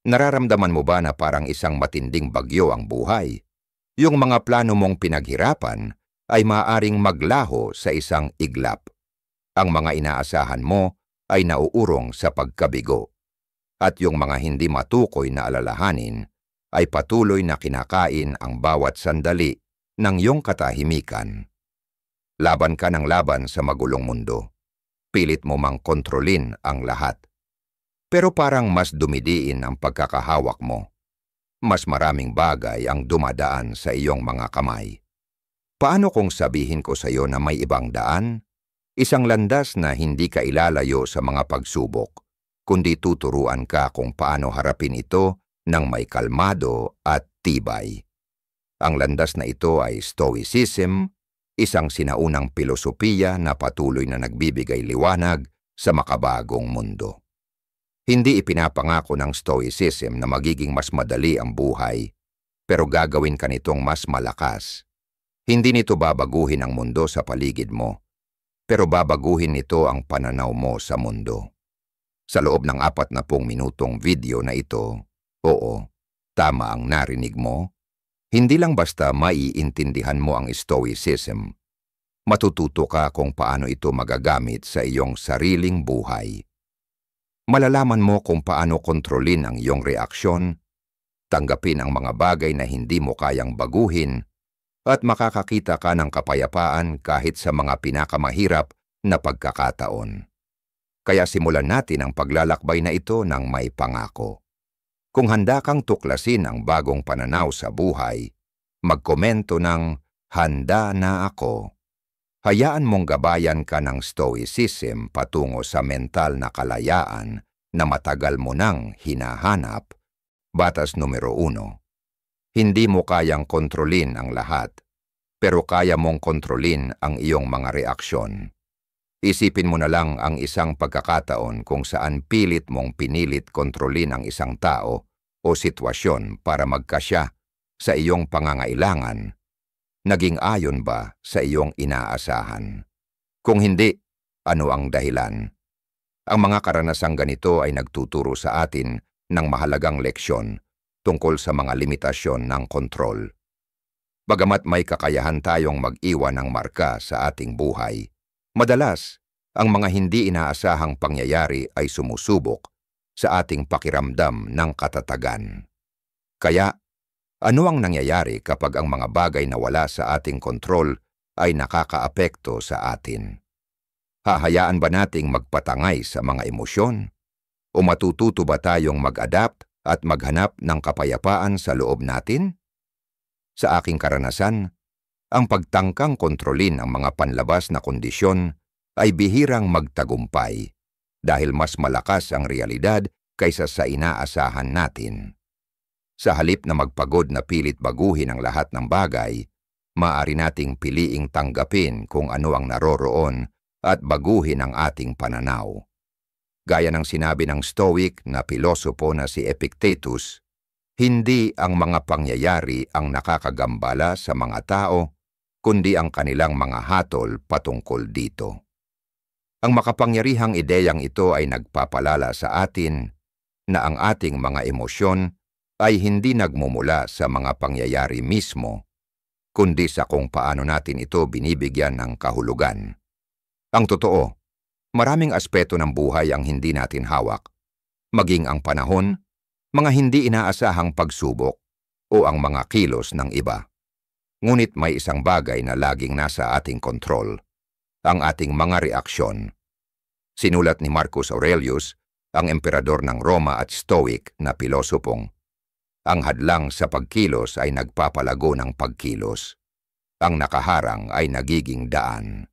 Nararamdaman mo ba na parang isang matinding bagyo ang buhay? Yung mga plano mong pinaghirapan ay maaaring maglaho sa isang iglap. Ang mga inaasahan mo ay nauurong sa pagkabigo. At yung mga hindi matukoy na alalahanin ay patuloy na kinakain ang bawat sandali ng iyong katahimikan. Laban ka ng laban sa magulong mundo. Pilit mo mang kontrolin ang lahat. Pero parang mas dumidiin ang pagkakahawak mo. Mas maraming bagay ang dumadaan sa iyong mga kamay. Paano kung sabihin ko sa iyo na may ibang daan? Isang landas na hindi ka ilalayo sa mga pagsubok, kundi tuturuan ka kung paano harapin ito ng may kalmado at tibay. Ang landas na ito ay Stoicism, isang sinaunang pilosopiya na patuloy na nagbibigay liwanag sa makabagong mundo. Hindi ipinapangako ng Stoicism na magiging mas madali ang buhay, pero gagawin ka nitong mas malakas. Hindi nito babaguhin ang mundo sa paligid mo, pero babaguhin nito ang pananaw mo sa mundo. Sa loob ng 40 minutong video na ito, oo, tama ang narinig mo, hindi lang basta maiintindihan mo ang Stoicism, matututo ka kung paano ito magagamit sa iyong sariling buhay. Malalaman mo kung paano kontrolin ang iyong reaksyon, tanggapin ang mga bagay na hindi mo kayang baguhin, at makakakita ka ng kapayapaan kahit sa mga pinakamahirap na pagkakataon. Kaya simulan natin ang paglalakbay na ito ng may pangako. Kung handa kang tuklasin ang bagong pananaw sa buhay, magkomento ng "Handa na ako." Hayaan mong gabayan ka ng Stoicism patungo sa mental na kalayaan na matagal mo nang hinahanap. Batas numero 1. Hindi mo kayang kontrolin ang lahat, pero kaya mong kontrolin ang iyong mga reaksyon. Isipin mo na lang ang isang pagkakataon kung saan pilit mong pinilit kontrolin ang isang tao o sitwasyon para magkasya sa iyong pangangailangan. Naging ayon ba sa iyong inaasahan? Kung hindi, ano ang dahilan? Ang mga karanasang ganito ay nagtuturo sa atin ng mahalagang leksyon tungkol sa mga limitasyon ng kontrol. Bagamat may kakayahan tayong mag-iwan ng marka sa ating buhay, madalas, ang mga hindi inaasahang pangyayari ay sumusubok sa ating pakiramdam ng katatagan. Kaya, ano ang nangyayari kapag ang mga bagay na wala sa ating kontrol ay nakakaapekto sa atin? Hahayaan ba nating magpatangay sa mga emosyon? O matututo ba tayong mag-adapt at maghanap ng kapayapaan sa loob natin? Sa aking karanasan, ang pagtangkang kontrolin ang mga panlabas na kondisyon ay bihirang magtagumpay dahil mas malakas ang realidad kaysa sa inaasahan natin. Sa halip na magpagod na pilit baguhin ang lahat ng bagay, maaari nating piliing tanggapin kung ano ang naroroon at baguhin ang ating pananaw. Gaya ng sinabi ng Stoic na pilosopo na si Epictetus, hindi ang mga pangyayari ang nakakagambala sa mga tao, kundi ang kanilang mga hatol patungkol dito. Ang makapangyarihang ideyang ito ay nagpapalala sa atin na ang ating mga emosyon ay hindi nagmumula sa mga pangyayari mismo, kundi sa kung paano natin ito binibigyan ng kahulugan. Ang totoo, maraming aspeto ng buhay ang hindi natin hawak, maging ang panahon, mga hindi inaasahang pagsubok, o ang mga kilos ng iba. Ngunit may isang bagay na laging nasa ating kontrol, ang ating mga reaksyon. Sinulat ni Marcus Aurelius, ang emperador ng Roma at Stoic na pilosopong, ang hadlang sa pagkilos ay nagpapalago ng pagkilos. Ang nakaharang ay nagiging daan.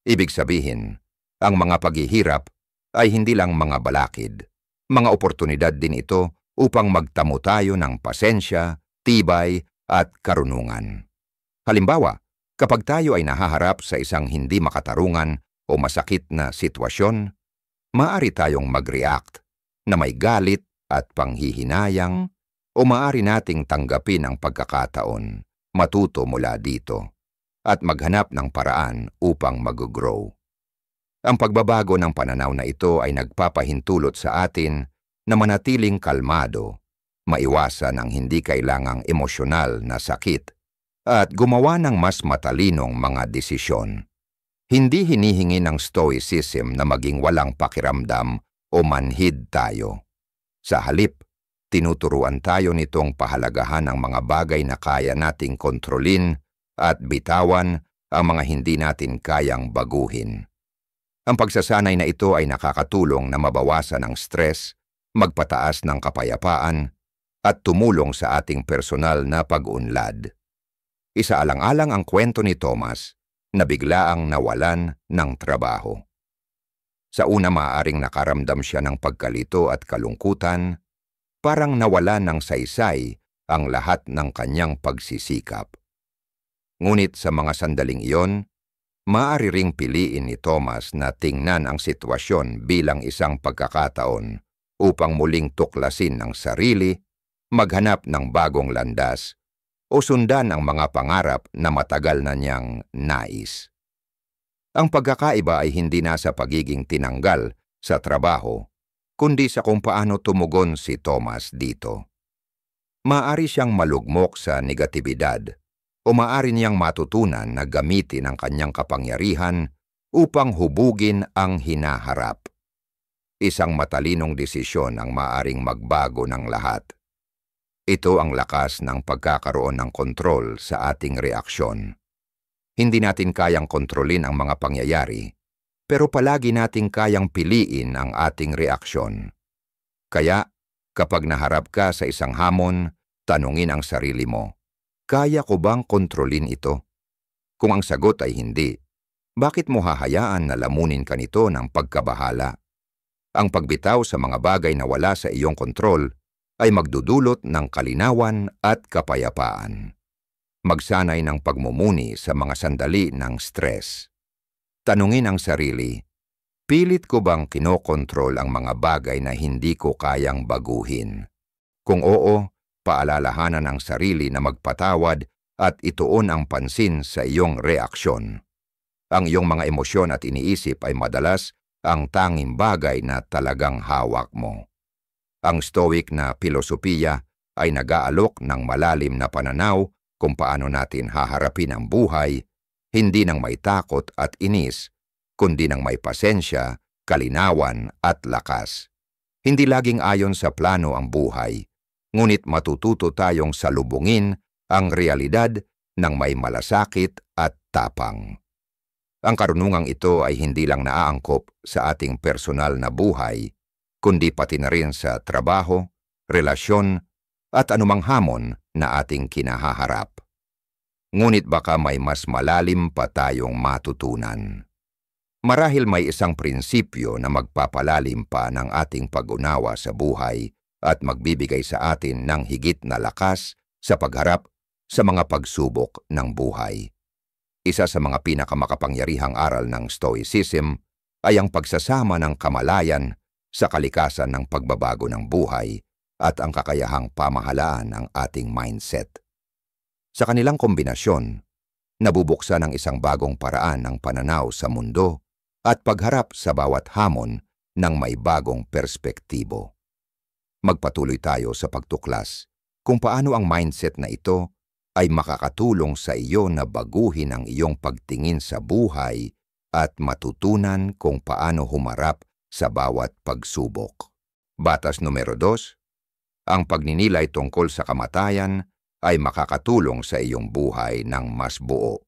Ibig sabihin, ang mga paghihirap ay hindi lang mga balakid, mga oportunidad din ito upang magtamo tayo ng pasensya, tibay at karunungan. Halimbawa, kapag tayo ay nahaharap sa isang hindi makatarungan o masakit na sitwasyon, maaari tayong mag-react na may galit at panghihinayang o maaari nating tanggapin ang pagkakataon, matuto mula dito, at maghanap ng paraan upang mag-grow. Ang pagbabago ng pananaw na ito ay nagpapahintulot sa atin na manatiling kalmado, maiwasan ang hindi kailangang emosyonal na sakit, at gumawa ng mas matalinong mga desisyon. Hindi hinihingi ng Stoicism na maging walang pakiramdam o manhid tayo. Sa halip, tinuturuan tayo nitong pahalagahan ang mga bagay na kaya nating kontrolin at bitawan ang mga hindi natin kayang baguhin. Ang pagsasanay na ito ay nakakatulong na mabawasan ang stress, magpataas ng kapayapaan, at tumulong sa ating personal na pag-unlad. Isaalang-alang ang kwento ni Thomas na biglaang nawalan ng trabaho. Sa una maaaring nakaramdam siya ng pagkalito at kalungkutan, parang nawala ng saysay ang lahat ng kanyang pagsisikap. Ngunit sa mga sandaling iyon, maaari ring piliin ni Thomas na tingnan ang sitwasyon bilang isang pagkakataon upang muling tuklasin ang sarili, maghanap ng bagong landas, o sundan ang mga pangarap na matagal na niyang nais. Ang pagkakaiba ay hindi na sa pagiging tinanggal sa trabaho, kundi sa kung paano tumugon si Thomas dito. Maaari siyang malugmok sa negatibidad, o maaari niyang matutunan na gamitin ang kanyang kapangyarihan upang hubugin ang hinaharap. Isang matalinong desisyon ang maaaring magbago ng lahat. Ito ang lakas ng pagkakaroon ng kontrol sa ating reaksyon. Hindi natin kayang kontrolin ang mga pangyayari, pero palagi nating kayang piliin ang ating reaksyon. Kaya, kapag naharap ka sa isang hamon, tanungin ang sarili mo, kaya ko bang kontrolin ito? Kung ang sagot ay hindi, bakit mo hahayaan na lamunin ka nito ng pagkabahala? Ang pagbitaw sa mga bagay na wala sa iyong kontrol ay magdudulot ng kalinawan at kapayapaan. Magsanay ng pagmumuni sa mga sandali ng stress. Tanungin ang sarili, pilit ko bang kinokontrol ang mga bagay na hindi ko kayang baguhin? Kung oo, paalalahanan ang sarili na magpatawad at ituon ang pansin sa iyong reaksyon. Ang iyong mga emosyon at iniisip ay madalas ang tanging bagay na talagang hawak mo. Ang Stoic na filosofiya ay nag-aalok ng malalim na pananaw kung paano natin haharapin ang buhay, hindi ng may takot at inis, kundi ng may pasensya, kalinawan at lakas. Hindi laging ayon sa plano ang buhay, ngunit matututo tayong salubungin ang realidad ng may malasakit at tapang. Ang karunungang ito ay hindi lang naaangkop sa ating personal na buhay, kundi pati na rin sa trabaho, relasyon, at anumang hamon na ating kinahaharap. Ngunit baka may mas malalim pa tayong matutunan. Marahil may isang prinsipyo na magpapalalim pa ng ating pag-unawa sa buhay at magbibigay sa atin ng higit na lakas sa pagharap sa mga pagsubok ng buhay. Isa sa mga pinakamakapangyarihang aral ng Stoicism ay ang pagsasama ng kamalayan sa kalikasan ng pagbabago ng buhay at ang kakayahang pamahalaan ng ating mindset. Sa kanilang kombinasyon, nabubuksan ang isang bagong paraan ng pananaw sa mundo at pagharap sa bawat hamon ng may bagong perspektibo. Magpatuloy tayo sa pagtuklas kung paano ang mindset na ito ay makakatulong sa iyo na baguhin ang iyong pagtingin sa buhay at matutunan kung paano humarap sa bawat pagsubok. Batas numero 2, ang pagninilay tungkol sa kamatayan ay makakatulong sa iyong buhay ng mas buo.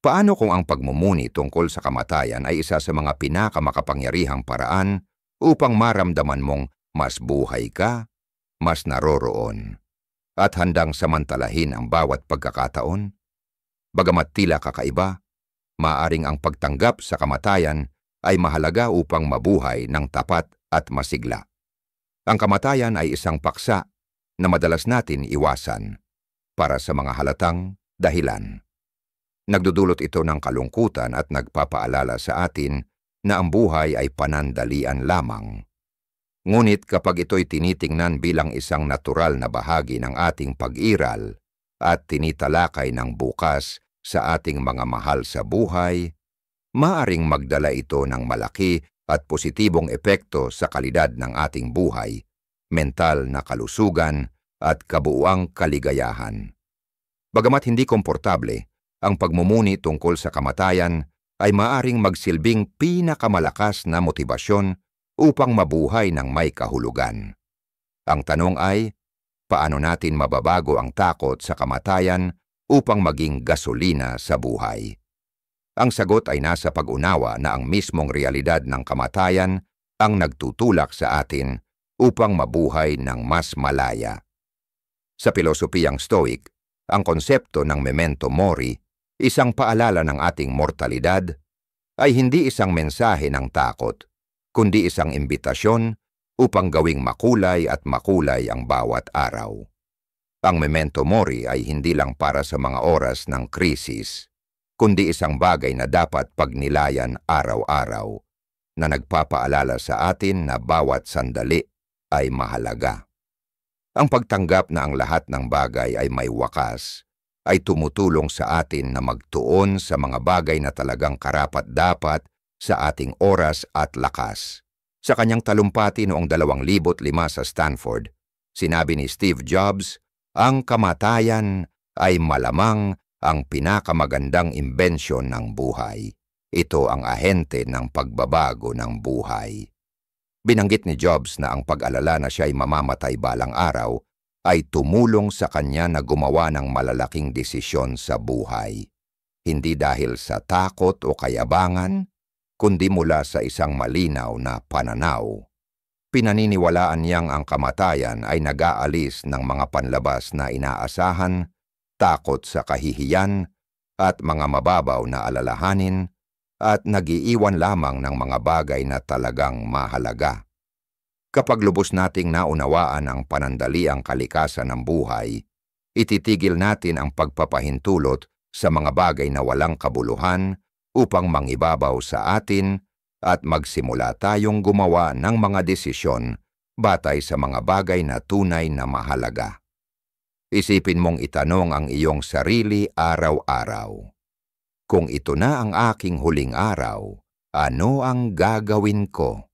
Paano kung ang pagmumuni tungkol sa kamatayan ay isa sa mga pinakamakapangyarihang paraan upang maramdaman mong mas buhay ka, mas naroroon, at handang samantalahin ang bawat pagkakataon? Bagamat tila kakaiba, maaaring ang pagtanggap sa kamatayan ay mahalaga upang mabuhay ng tapat at masigla. Ang kamatayan ay isang paksa na madalas natin iwasan para sa mga halatang dahilan. Nagdudulot ito ng kalungkutan at nagpapaalala sa atin na ang buhay ay panandalian lamang. Ngunit kapag ito'y tinitingnan bilang isang natural na bahagi ng ating pag-iral at tinitalakay ng bukas sa ating mga mahal sa buhay, maaring magdala ito ng malaki at positibong epekto sa kalidad ng ating buhay, mental na kalusugan at kabuuang kaligayahan. Bagamat hindi komportable, ang pagmumuni tungkol sa kamatayan ay maaring magsilbing pinakamalakas na motibasyon upang mabuhay ng may kahulugan. Ang tanong ay, paano natin mababago ang takot sa kamatayan upang maging gasolina sa buhay? Ang sagot ay nasa pag-unawa na ang mismong realidad ng kamatayan ang nagtutulak sa atin upang mabuhay ng mas malaya. Sa pilosopiyang Stoic, ang konsepto ng memento mori, isang paalala ng ating mortalidad, ay hindi isang mensahe ng takot, kundi isang imbitasyon upang gawing makulay at makulay ang bawat araw. Ang memento mori ay hindi lang para sa mga oras ng krisis, kundi isang bagay na dapat pagnilayan araw-araw, na nagpapaalala sa atin na bawat sandali ay mahalaga. Ang pagtanggap na ang lahat ng bagay ay may wakas ay tumutulong sa atin na magtuon sa mga bagay na talagang karapat-dapat sa ating oras at lakas. Sa kanyang talumpati noong 2005 sa Stanford, sinabi ni Steve Jobs, ang kamatayan ay malamang ang pinakamagandang imbensyon ng buhay. Ito ang ahente ng pagbabago ng buhay. Binanggit ni Jobs na ang pag-alala na siya ay mamamatay balang araw ay tumulong sa kanya na gumawa ng malalaking desisyon sa buhay. Hindi dahil sa takot o kayabangan, kundi mula sa isang malinaw na pananaw. Pinaniniwalaan niyang ang kamatayan ay nag-aalis ng mga panlabas na inaasahan, takot sa kahihiyan, at mga mababaw na alalahanin, at nag-iiwan lamang ng mga bagay na talagang mahalaga. Kapag lubos nating naunawaan ang panandaliang kalikasan ng buhay, ititigil natin ang pagpapahintulot sa mga bagay na walang kabuluhan upang mangibabaw sa atin at magsimula tayong gumawa ng mga desisyon batay sa mga bagay na tunay na mahalaga. Isipin mong itanong ang iyong sarili araw-araw. Kung ito na ang aking huling araw, ano ang gagawin ko?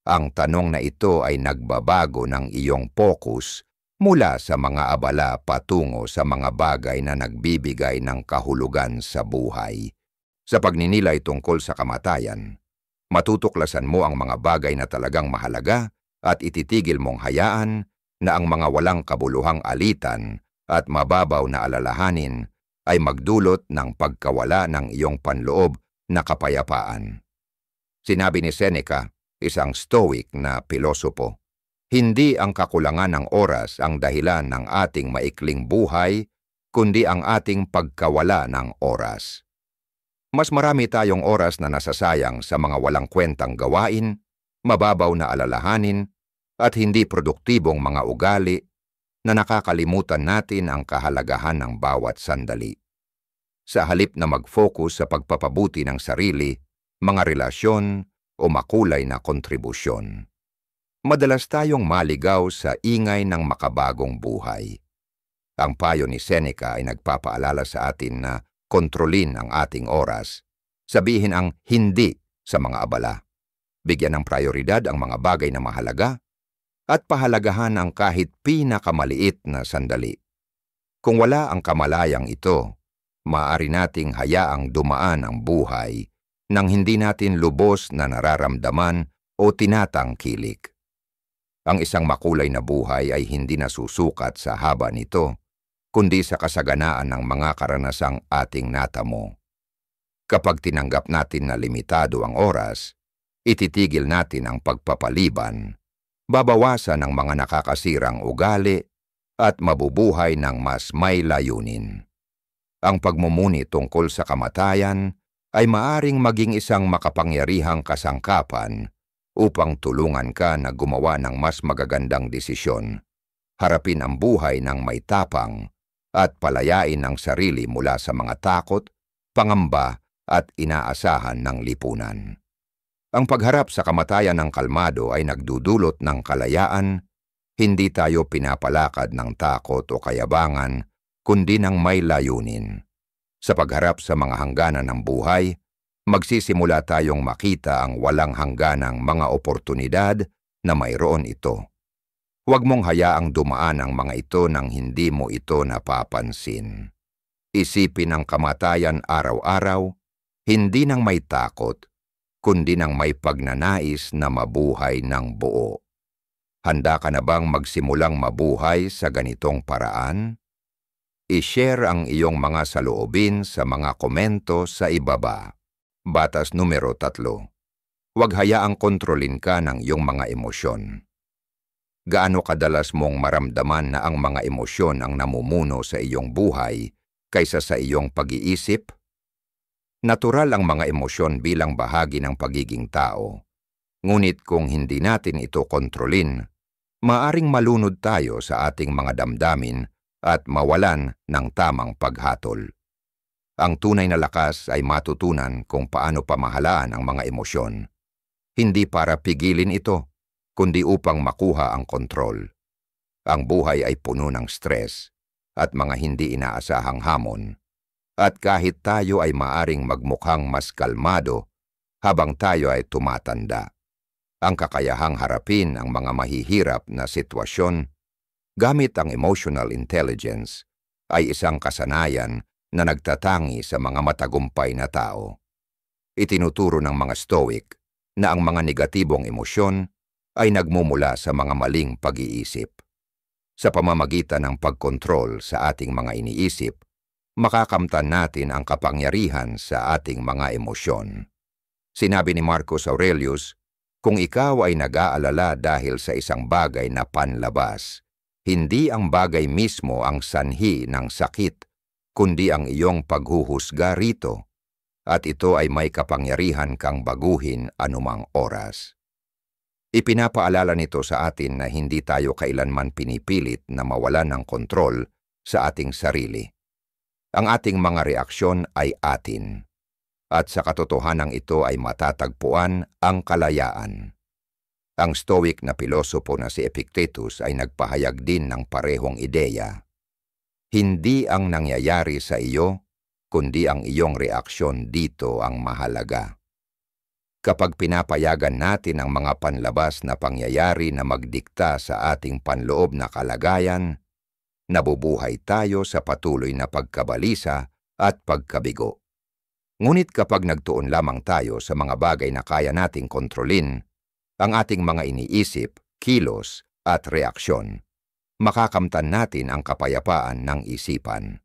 Ang tanong na ito ay nagbabago ng iyong focus mula sa mga abala patungo sa mga bagay na nagbibigay ng kahulugan sa buhay. Sa pagninilay tungkol sa kamatayan, matutuklasan mo ang mga bagay na talagang mahalaga at ititigil mong hayaan na ang mga walang kabuluhang alitan at mababaw na alalahanin ay magdulot ng pagkawala ng iyong panloob na kapayapaan. Sinabi ni Seneca, isang Stoic na pilosopo, hindi ang kakulangan ng oras ang dahilan ng ating maikling buhay, kundi ang ating pagkawala ng oras. Mas marami tayong oras na nasasayang sa mga walang kwentang gawain, mababaw na alalahanin, at hindi produktibong mga ugali na nakakalimutan natin ang kahalagahan ng bawat sandali. Sa halip na mag-focus sa pagpapabuti ng sarili, mga relasyon o makulay na kontribusyon, madalas tayong maligaw sa ingay ng makabagong buhay. Ang payo ni Seneca ay nagpapaalala sa atin na kontrolin ang ating oras, sabihin ang hindi sa mga abala, bigyan ng prioridad ang mga bagay na mahalaga, at pahalagahan ang kahit pinakamaliit na sandali. Kung wala ang kamalayang ito, maaari nating hayaang dumaan ang buhay nang hindi natin lubos na nararamdaman o tinatangkilik. Ang isang makulay na buhay ay hindi nasusukat sa haba nito, kundi sa kasaganaan ng mga karanasang ating natamo. Kapag tinanggap natin na limitado ang oras, ititigil natin ang pagpapaliban, babawasan ang mga nakakasirang ugali at mabubuhay ng mas may layunin. Ang pagmumuni tungkol sa kamatayan ay maaring maging isang makapangyarihang kasangkapan upang tulungan ka na gumawa ng mas magagandang desisyon, harapin ang buhay ng may tapang at palayain ang sarili mula sa mga takot, pangamba at inaasahan ng lipunan. Ang pagharap sa kamatayan ng kalmado ay nagdudulot ng kalayaan, hindi tayo pinapalakad ng takot o kayabangan, kundi ng may layunin. Sa pagharap sa mga hangganan ng buhay, magsisimula tayong makita ang walang hangganang mga oportunidad na mayroon ito. Huwag mong hayaang dumaan ang mga ito nang hindi mo ito napapansin. Isipin ang kamatayan araw-araw, hindi nang may takot, kundi nang may pagnanais na mabuhay ng buo. Handa ka na bang magsimulang mabuhay sa ganitong paraan? I-share ang iyong mga saloobin sa mga komento sa ibaba. Batas numero 3. Huwag hayaang kontrolin ka ng iyong mga emosyon. Gaano kadalas mong maramdaman na ang mga emosyon ang namumuno sa iyong buhay kaysa sa iyong pag-iisip? Natural ang mga emosyon bilang bahagi ng pagiging tao. Ngunit kung hindi natin ito kontrolin, maaring malunod tayo sa ating mga damdamin at mawalan ng tamang paghatol. Ang tunay na lakas ay matutunan kung paano pamahalaan ang mga emosyon. Hindi para pigilin ito, kundi upang makuha ang kontrol. Ang buhay ay puno ng stress at mga hindi inaasahang hamon. At kahit tayo ay maaring magmukhang mas kalmado habang tayo ay tumatanda, ang kakayahang harapin ang mga mahihirap na sitwasyon gamit ang emotional intelligence ay isang kasanayan na nagtatangi sa mga matagumpay na tao. Itinuturo ng mga Stoic na ang mga negatibong emosyon ay nagmumula sa mga maling pag-iisip. Sa pamamagitan ng pagkontrol sa ating mga iniisip, makakamtan natin ang kapangyarihan sa ating mga emosyon. Sinabi ni Marcus Aurelius, kung ikaw ay nag-aalala dahil sa isang bagay na panlabas, hindi ang bagay mismo ang sanhi ng sakit, kundi ang iyong paghuhusga rito, at ito ay may kapangyarihan kang baguhin anumang oras. Ipinapaalala nito sa atin na hindi tayo kailanman pinipilit na mawalan ng kontrol sa ating sarili. Ang ating mga reaksyon ay atin, at sa katotohanan ito ay matatagpuan ang kalayaan. Ang Stoic na pilosopo na si Epictetus ay nagpahayag din ng parehong ideya. Hindi ang nangyayari sa iyo, kundi ang iyong reaksyon dito ang mahalaga. Kapag pinapayagan natin ang mga panlabas na pangyayari na magdikta sa ating panloob na kalagayan, nabubuhay tayo sa patuloy na pagkabalisa at pagkabigo. Ngunit kapag nagtuon lamang tayo sa mga bagay na kaya nating kontrolin, ang ating mga iniisip, kilos at reaksyon, makakamtan natin ang kapayapaan ng isipan.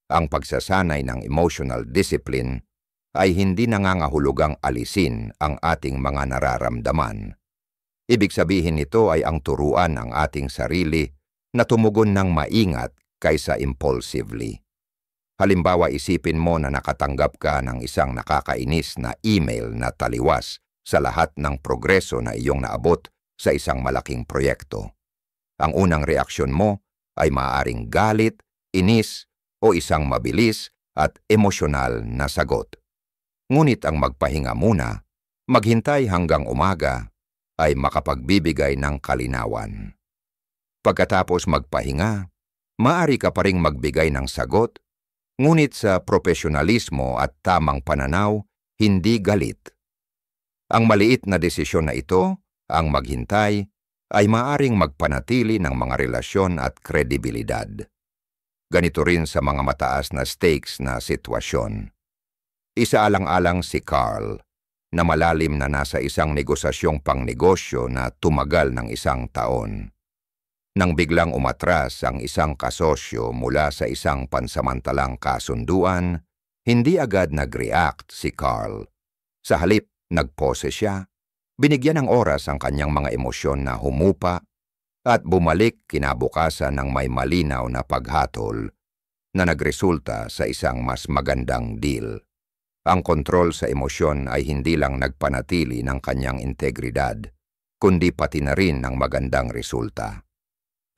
Ang pagsasanay ng emotional discipline ay hindi nangangahulugang alisin ang ating mga nararamdaman. Ibig sabihin nito ay ang turuan ang ating sarili na tumugon ng maingat kaysa impulsively. Halimbawa, isipin mo na nakatanggap ka ng isang nakakainis na email na taliwas sa lahat ng progreso na iyong naabot sa isang malaking proyekto. Ang unang reaksyon mo ay maaaring galit, inis, o isang mabilis at emosyonal na sagot. Ngunit ang magpahinga muna, maghintay hanggang umaga, ay makapagbibigay ng kalinawan. Pagkatapos magpahinga, maaari ka pa ring magbigay ng sagot, ngunit sa profesionalismo at tamang pananaw, hindi galit. Ang maliit na desisyon na ito, ang maghintay, ay maaring magpanatili ng mga relasyon at kredibilidad. Ganito rin sa mga mataas na stakes na sitwasyon. Isaalang-alang si Carl, na malalim na nasa isang negosasyong pangnegosyo na tumagal ng 1 taon. Nang biglang umatras ang isang kasosyo mula sa isang pansamantalang kasunduan, hindi agad nag-react si Carl. Sa halip, nagpose siya, binigyan ng oras ang kanyang mga emosyon na humupa, at bumalik kinabukasan ng may malinaw na paghatol na nagresulta sa isang mas magandang deal. Ang kontrol sa emosyon ay hindi lang nagpanatili ng kanyang integridad, kundi pati na rin ng magandang resulta.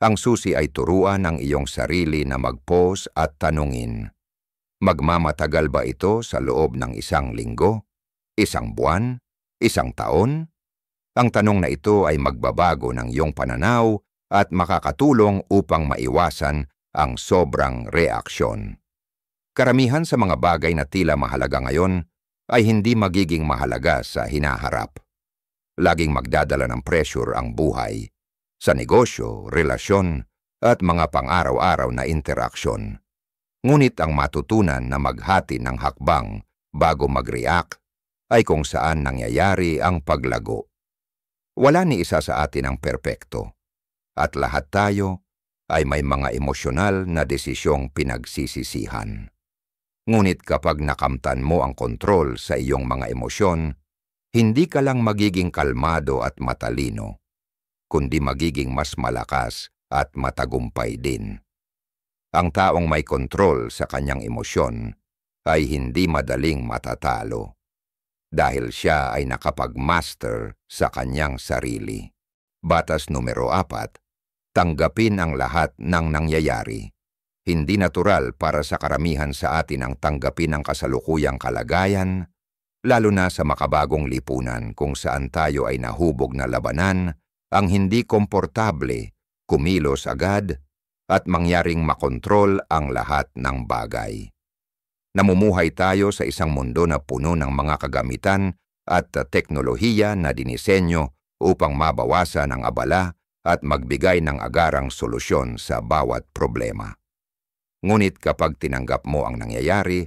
Ang susi ay turuan ng iyong sarili na mag-pause at tanungin, magmamatagal ba ito sa loob ng 1 linggo, 1 buwan, 1 taon? Ang tanong na ito ay magbabago ng iyong pananaw at makakatulong upang maiwasan ang sobrang reaksyon. Karamihan sa mga bagay na tila mahalaga ngayon ay hindi magiging mahalaga sa hinaharap. Laging magdadala ng pressure ang buhay sa negosyo, relasyon, at mga pang-araw-araw na interaksyon. Ngunit ang matutunan na maghati ng hakbang bago mag-react ay kung saan nangyayari ang paglago. Wala ni isa sa atin ang perpekto, at lahat tayo ay may mga emosyonal na desisyong pinagsisisihan. Ngunit kapag nakamtan mo ang kontrol sa iyong mga emosyon, hindi ka lang magiging kalmado at matalino, kundi magiging mas malakas at matagumpay din. Ang taong may kontrol sa kanyang emosyon ay hindi madaling matatalo dahil siya ay nakapag-master sa kanyang sarili. Batas numero 4, tanggapin ang lahat ng nangyayari. Hindi natural para sa karamihan sa atin ang tanggapin ang kasalukuyang kalagayan, lalo na sa makabagong lipunan kung saan tayo ay nahubog na labanan ang hindi komportable, kumilos agad, at mangyaring makontrol ang lahat ng bagay. Namumuhay tayo sa isang mundo na puno ng mga kagamitan at teknolohiya na dinisenyo upang mabawasan ang abala at magbigay ng agarang solusyon sa bawat problema. Ngunit kapag tinanggap mo ang nangyayari,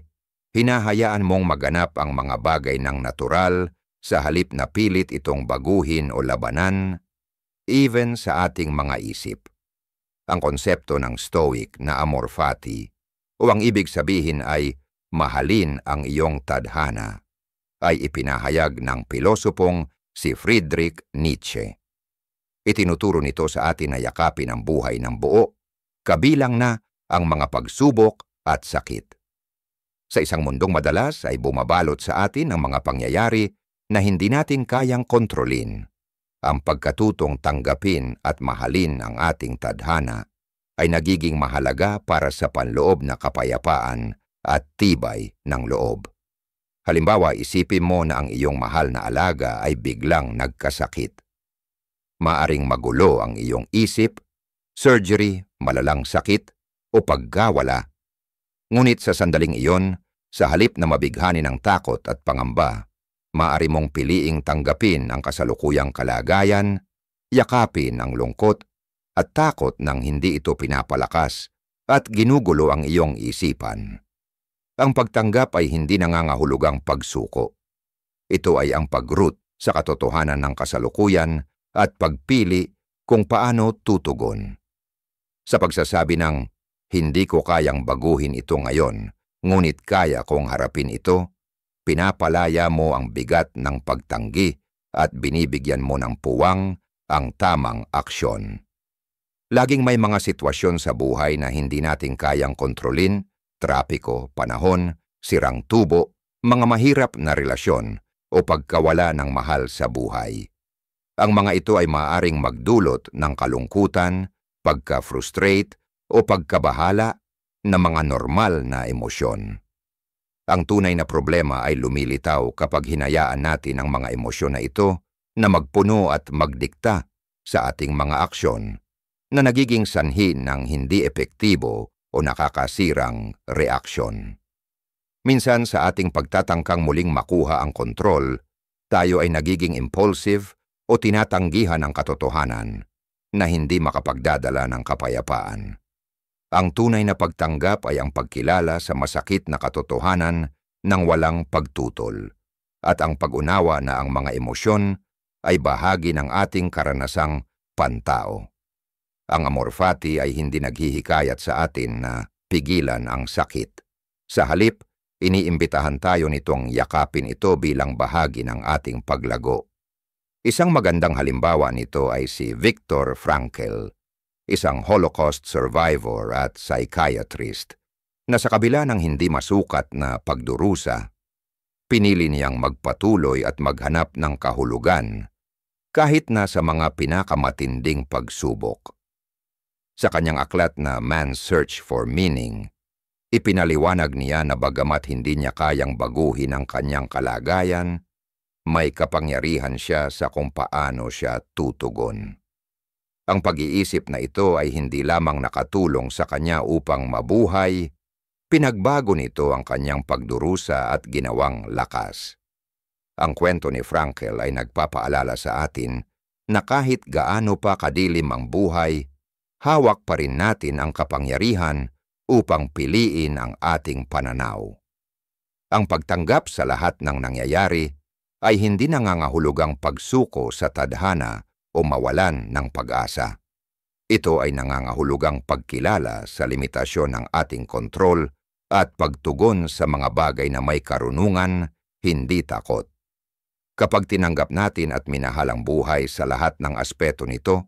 hinahayaan mong maganap ang mga bagay ng natural sa halip na pilit itong baguhin o labanan, even sa ating mga isip. Ang konsepto ng Stoic na amor fati, o ang ibig sabihin ay mahalin ang iyong tadhana, ay ipinahayag ng pilosopong si Friedrich Nietzsche. Itinuturo nito sa atin na yakapin ang buhay ng buo, kabilang na ang mga pagsubok at sakit. Sa isang mundong madalas ay bumabalot sa atin ang mga pangyayari na hindi natin kayang kontrolin. Ang pagkatutong tanggapin at mahalin ang ating tadhana ay nagiging mahalaga para sa panloob na kapayapaan at tibay ng loob. Halimbawa, isipin mo na ang iyong mahal na alaga ay biglang nagkasakit. Maaring magulo ang iyong isip, surgery, malalang sakit, o pagkawala. Ngunit sa sandaling iyon, sa halip na mabighani ng takot at pangamba, maaari mong piliing tanggapin ang kasalukuyang kalagayan, yakapin ang lungkot at takot nang hindi ito pinapalakas at ginugulo ang iyong isipan. Ang pagtanggap ay hindi nangangahulugang pagsuko. Ito ay ang pag-root sa katotohanan ng kasalukuyan at pagpili kung paano tutugon. Sa pagsasabi ng, hindi ko kayang baguhin ito ngayon, ngunit kaya kong harapin ito, pinapalaya mo ang bigat ng pagtanggi at binibigyan mo ng puwang ang tamang aksyon. Laging may mga sitwasyon sa buhay na hindi natin kayang kontrolin, trapiko, panahon, sirang tubo, mga mahirap na relasyon o pagkawala ng mahal sa buhay. Ang mga ito ay maaaring magdulot ng kalungkutan, pagka-frustrate o pagkabahala na mga normal na emosyon. Ang tunay na problema ay lumilitaw kapag hinayaan natin ang mga emosyon na ito na magpuno at magdikta sa ating mga aksyon na nagiging sanhi ng hindi epektibo o nakakasirang reaksyon. Minsan sa ating pagtatangkang muling makuha ang kontrol, tayo ay nagiging impulsive o tinatanggihan ang katotohanan na hindi makapagdadala ng kapayapaan. Ang tunay na pagtanggap ay ang pagkilala sa masakit na katotohanan ng walang pagtutol at ang pag-unawa na ang mga emosyon ay bahagi ng ating karanasang pantao. Ang amor fati ay hindi naghihikayat sa atin na pigilan ang sakit. Sa halip, iniimbitahan tayo nitong yakapin ito bilang bahagi ng ating paglago. Isang magandang halimbawa nito ay si Viktor Frankl, isang Holocaust survivor at psychiatrist, na sa kabila ng hindi masukat na pagdurusa, pinili niyang magpatuloy at maghanap ng kahulugan kahit na sa mga pinakamatinding pagsubok. Sa kanyang aklat na Man's Search for Meaning, ipinaliwanag niya na bagamat hindi niya kayang baguhin ang kanyang kalagayan, may kapangyarihan siya sa kung paano siya tutugon. Ang pag-iisip na ito ay hindi lamang nakatulong sa kanya upang mabuhay, Pinagbago nito ang kanyang pagdurusa at ginawang lakas. Ang kwento ni Frankl ay nagpapaalala sa atin na kahit gaano pa kadilim ang buhay, hawak pa rin natin ang kapangyarihan upang piliin ang ating pananaw. Ang pagtanggap sa lahat ng nangyayari ay hindi nangangahulugang pagsuko sa tadhana o mawalan ng pag-asa. Ito ay nangangahulugang pagkilala sa limitasyon ng ating kontrol at pagtugon sa mga bagay na may karunungan, hindi takot. Kapag tinanggap natin at minahal ang buhay sa lahat ng aspeto nito,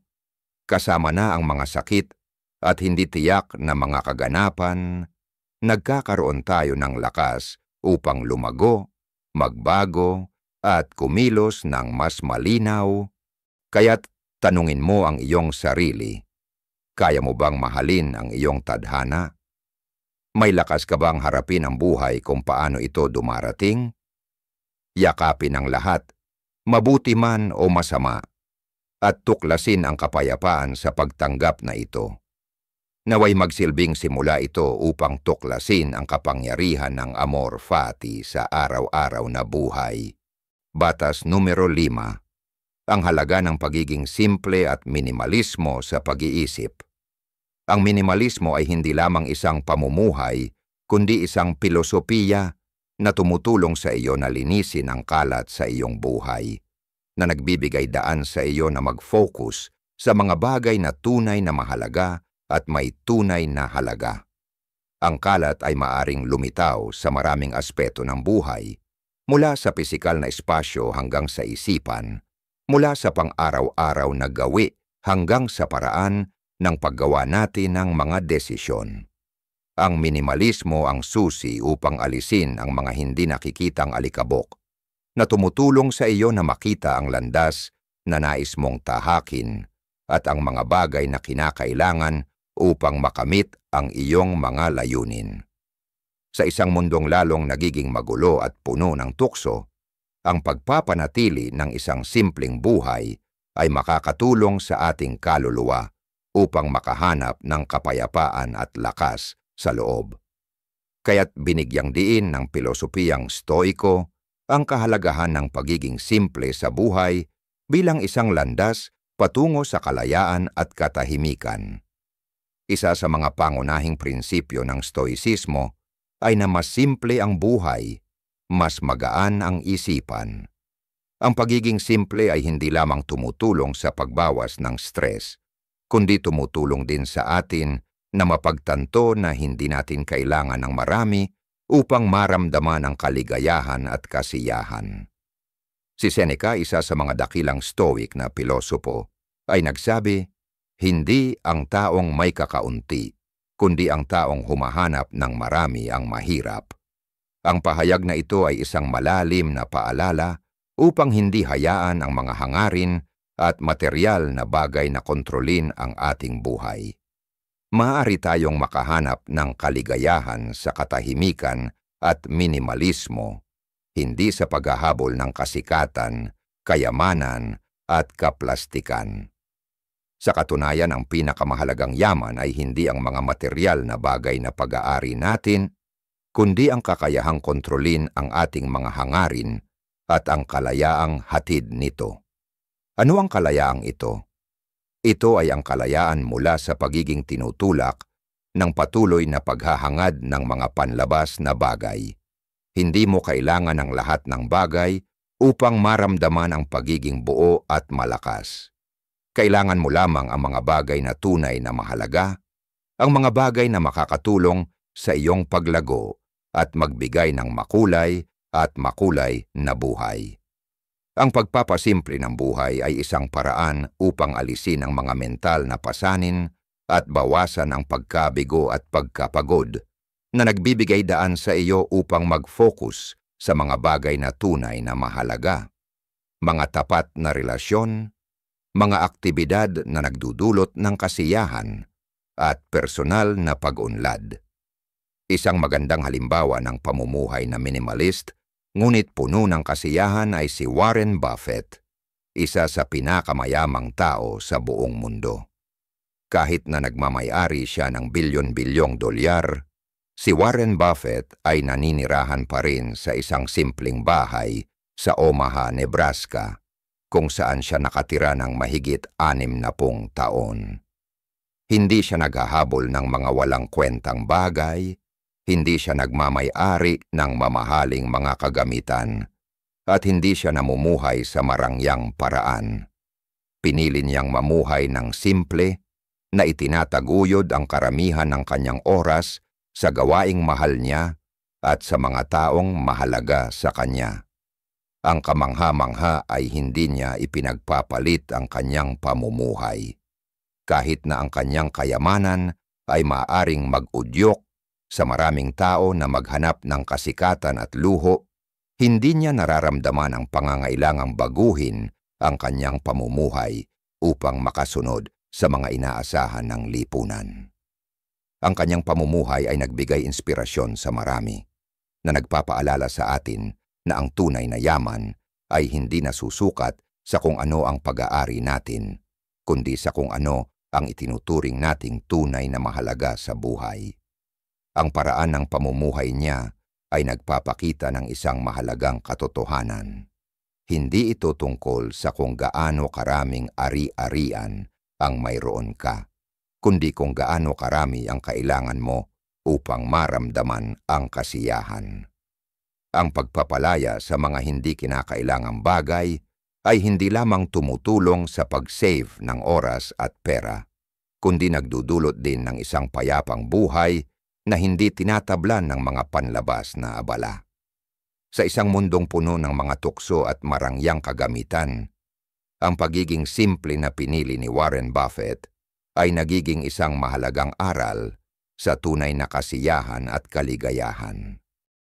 kasama na ang mga sakit at hindi tiyak na mga kaganapan, nagkakaroon tayo ng lakas upang lumago, magbago, at kumilos ng mas malinaw. Kaya't tanungin mo ang iyong sarili, kaya mo bang mahalin ang iyong tadhana? May lakas ka bang harapin ang buhay kung paano ito dumarating? Yakapin ang lahat, mabuti man o masama, at tuklasin ang kapayapaan sa pagtanggap na ito. Naway magsilbing simula ito upang tuklasin ang kapangyarihan ng amor fati sa araw-araw na buhay. Batas numero 5. Ang halaga ng pagiging simple at minimalismo sa pag-iisip. Ang minimalismo ay hindi lamang isang pamumuhay, kundi isang pilosopiya na tumutulong sa iyo na linisin ang kalat sa iyong buhay, na nagbibigay daan sa iyo na mag-focus sa mga bagay na tunay na mahalaga at may tunay na halaga. Ang kalat ay maaring lumitaw sa maraming aspeto ng buhay, mula sa pisikal na espasyo hanggang sa isipan, mula sa pang-araw-araw na gawi hanggang sa paraan ng paggawa natin ng mga desisyon. Ang minimalismo ang susi upang alisin ang mga hindi nakikitang alikabok, na tumutulong sa iyo na makita ang landas na nais mong tahakin at ang mga bagay na kinakailangan upang makamit ang iyong mga layunin. Sa isang mundong lalong nagiging magulo at puno ng tukso, ang pagpapanatili ng isang simpleng buhay ay makakatulong sa ating kaluluwa upang makahanap ng kapayapaan at lakas sa loob. Kaya't binigyang diin ng pilosopiyang Stoiko ang kahalagahan ng pagiging simple sa buhay bilang isang landas patungo sa kalayaan at katahimikan. Isa sa mga pangunahing prinsipyo ng Stoicismo ay na mas simple ang buhay, mas magaan ang isipan. Ang pagiging simple ay hindi lamang tumutulong sa pagbawas ng stress, kundi tumutulong din sa atin na mapagtanto na hindi natin kailangan ng marami upang maramdaman ang kaligayahan at kasiyahan. Si Seneca, isa sa mga dakilang Stoic na pilosopo, ay nagsabi, hindi ang taong may kakaunti, kundi ang taong humahanap ng marami ang mahirap. Ang pahayag na ito ay isang malalim na paalala upang hindi hayaan ang mga hangarin at materyal na bagay na kontrolin ang ating buhay. Maaari tayong makahanap ng kaligayahan sa katahimikan at minimalismo, hindi sa paghahabol ng kasikatan, kayamanan at kaplastikan. Sa katunayan, ang pinakamahalagang yaman ay hindi ang mga materyal na bagay na pag-aari natin, kundi ang kakayahang kontrolin ang ating mga hangarin at ang kalayaang hatid nito. Ano ang kalayaang ito? Ito ay ang kalayaan mula sa pagiging tinutulak ng patuloy na paghahangad ng mga panlabas na bagay. Hindi mo kailangan ng lahat ng bagay upang maramdaman ang pagiging buo at malakas. Kailangan mo lamang ang mga bagay na tunay na mahalaga, ang mga bagay na makakatulong sa iyong paglago at magbigay ng makulay at makulay na buhay. Ang pagpapasimple ng buhay ay isang paraan upang alisin ang mga mental na pasanin at bawasan ang pagkabigo at pagkapagod na nagbibigay daan sa iyo upang mag-focus sa mga bagay na tunay na mahalaga, mga tapat na relasyon, mga aktibidad na nagdudulot ng kasiyahan at personal na pag-unlad. Isang magandang halimbawa ng pamumuhay na minimalist ngunit puno ng kasiyahan ay si Warren Buffett, isa sa pinakamayamang tao sa buong mundo. Kahit na nagmamay-ari siya ng bilyon-bilyong dolyar, Si Warren Buffett ay naninirahan pa rin sa isang simpleng bahay sa Omaha, Nebraska, kung saan siya nakatira ng mahigit 60 taon. Hindi siya naghahabol ng mga walang kwentang bagay, hindi siya nagmamay-ari ng mamahaling mga kagamitan, at hindi siya namumuhay sa marangyang paraan. Pinili niyang mamuhay ng simple na itinataguyod ang karamihan ng kanyang oras sa gawaing mahal niya at sa mga taong mahalaga sa kanya. Ang kamangha-mangha ay hindi niya ipinagpapalit ang kanyang pamumuhay. Kahit na ang kanyang kayamanan ay maaaring mag-udyok sa maraming tao na maghanap ng kasikatan at luho, hindi niya nararamdaman ang pangangailangang baguhin ang kanyang pamumuhay upang makasunod sa mga inaasahan ng lipunan. Ang kanyang pamumuhay ay nagbigay inspirasyon sa marami, na nagpapaalala sa atin na ang tunay na yaman ay hindi nasusukat sa kung ano ang pag-aari natin, kundi sa kung ano ang itinuturing nating tunay na mahalaga sa buhay. Ang paraan ng pamumuhay niya ay nagpapakita ng isang mahalagang katotohanan. Hindi ito tungkol sa kung gaano karaming ari-arian ang mayroon ka, kundi kung gaano karami ang kailangan mo upang maramdaman ang kasiyahan. Ang pagpapalaya sa mga hindi kinakailangang bagay ay hindi lamang tumutulong sa pag-save ng oras at pera, kundi nagdudulot din ng isang payapang buhay na hindi tinatablan ng mga panlabas na abala. Sa isang mundong puno ng mga tukso at marangyang kagamitan, ang pagiging simple na pinili ni Warren Buffett ay nagiging isang mahalagang aral sa tunay na kasiyahan at kaligayahan.